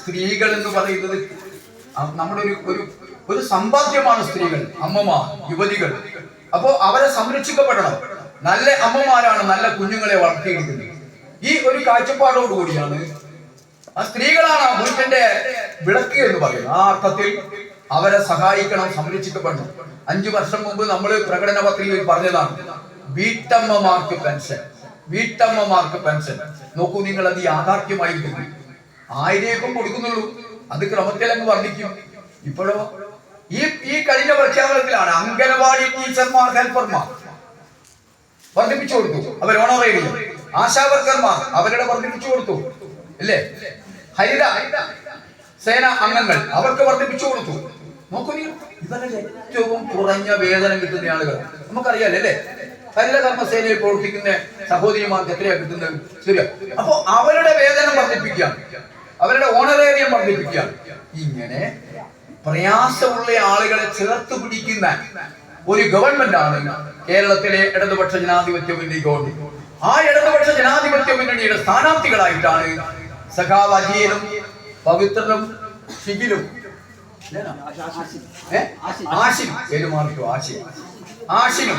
സ്ത്രീകൾ എന്ന് പറയുന്നത് നമ്മുടെ ഒരു സമ്പാദ്യമാണ് സ്ത്രീകൾ, അമ്മമാർ, യുവതികൾ. അപ്പോ അവരെ സംരക്ഷിക്കപ്പെടണം. നല്ല അമ്മമാരാണ് നല്ല കുഞ്ഞുങ്ങളെ വളർത്തിയെടുക്കുന്നത്. ഈ ഒരു കാഴ്ചപ്പാടോടുകൂടിയാണ് ആ സ്ത്രീകളാണ് ആ പുരുഷന്റെ വിളക്ക് എന്ന് പറയുന്നത്. ആ അർത്ഥത്തിൽ അവരെ സഹായിക്കണം, സംരക്ഷിക്കപ്പെടണം. 5 വർഷം മുമ്പ് നമ്മൾ പ്രകടന പത്രികയിൽ പറഞ്ഞതാണ് വീട്ടമ്മമാർക്ക് പെൻഷൻ. വീട്ടമ്മമാർക്ക് പെൻഷൻ നോക്കൂ നിങ്ങൾ, അത് യാഥാർത്ഥ്യമായിരിക്കുന്നു. 1000 കൊടുക്കുന്നുള്ളൂ, അത് ക്രമത്തിലങ്ങ് വർദ്ധിക്കും. ഇപ്പോഴോ ഈ കഴിഞ്ഞ പ്രഖ്യാപനത്തിലാണ് അംഗനവാടി ടീച്ചർമാർ, ഹെൽപ്പർമാർ വർദ്ധിപ്പിച്ചു കൊടുത്തു, അവർ ഓണറേറിയം. ആശാവർക്കർമാർ അവരുടെ വർദ്ധിപ്പിച്ചു കൊടുത്തു, അല്ലേ? ഹരിത സേന അംഗങ്ങൾ അവർക്ക് വർദ്ധിപ്പിച്ചു കൊടുത്തു. നോക്കൂ നീ, ഇവരുടെ ഏറ്റവും കുറഞ്ഞ വേതനം കിട്ടുന്ന ആളുകൾ നമുക്കറിയാലേ, അല്ലേ? ഹരിത കർമ്മസേനയിൽ പ്രവർത്തിക്കുന്ന സഹോദരിമാർക്ക് എത്രയാ കിട്ടുന്നത്? ശരിയാ. അപ്പൊ അവരുടെ വേതനം വർദ്ധിപ്പിക്കുക, അവരുടെ ഓണറേറിയം വർദ്ധിപ്പിക്കുക. ഇങ്ങനെ പ്രയാസമുള്ള ആളുകളെ ചേർത്ത് പിടിക്കുന്ന ഒരു ഗവൺമെന്റ് ആണ് കേരളത്തിലെ ഇടതുപക്ഷ ജനാധിപത്യ മുന്നണി ഗവൺമെന്റ്. ആ ഇടതുപക്ഷ ജനാധിപത്യ മുന്നണിയുടെ സ്ഥാനാർത്ഥികളായിട്ടാണ് സഖാവ് അജിയനും പവിത്രനും ഷിബിലും ആഷിനും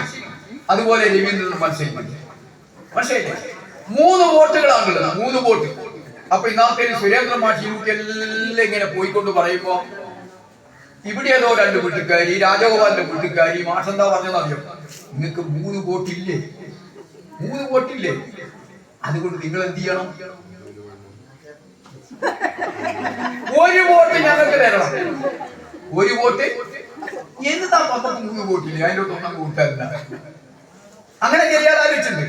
അതുപോലെ രവീന്ദ്രനും മത്സരിക്കുന്നു. പക്ഷേ 3 വോട്ടുകളാണുള്ളത്, 3 വോട്ട്. അപ്പൊ ഇന്നത്തെ സുരേന്ദ്ര മാഷി എല്ലാം ഇങ്ങനെ പോയിക്കൊണ്ട് പറയുമ്പോ ഇവിടെ ഏതോ 2 വീട്ടുകാരി, രാജഗോപാലിന്റെ വീട്ടുകാരി മാഷെന്താ പറഞ്ഞതെന്നറിയോ? നിങ്ങൾക്ക് 3 വോട്ടില്ലേ? 3 വോട്ടില്ലേ? അതുകൊണ്ട് നിങ്ങൾ എന്ത് ചെയ്യണം? 1 വോട്ട് ഞങ്ങൾക്ക് തരണം. 1 വോട്ട് എന്താ? 3 വോട്ടില്ലേ? അതിൻ്റെ ഒന്നും കൂട്ടാറില്ല. അങ്ങനെ ചെയ്യാൻ ആലോചിച്ചിട്ടുണ്ട്.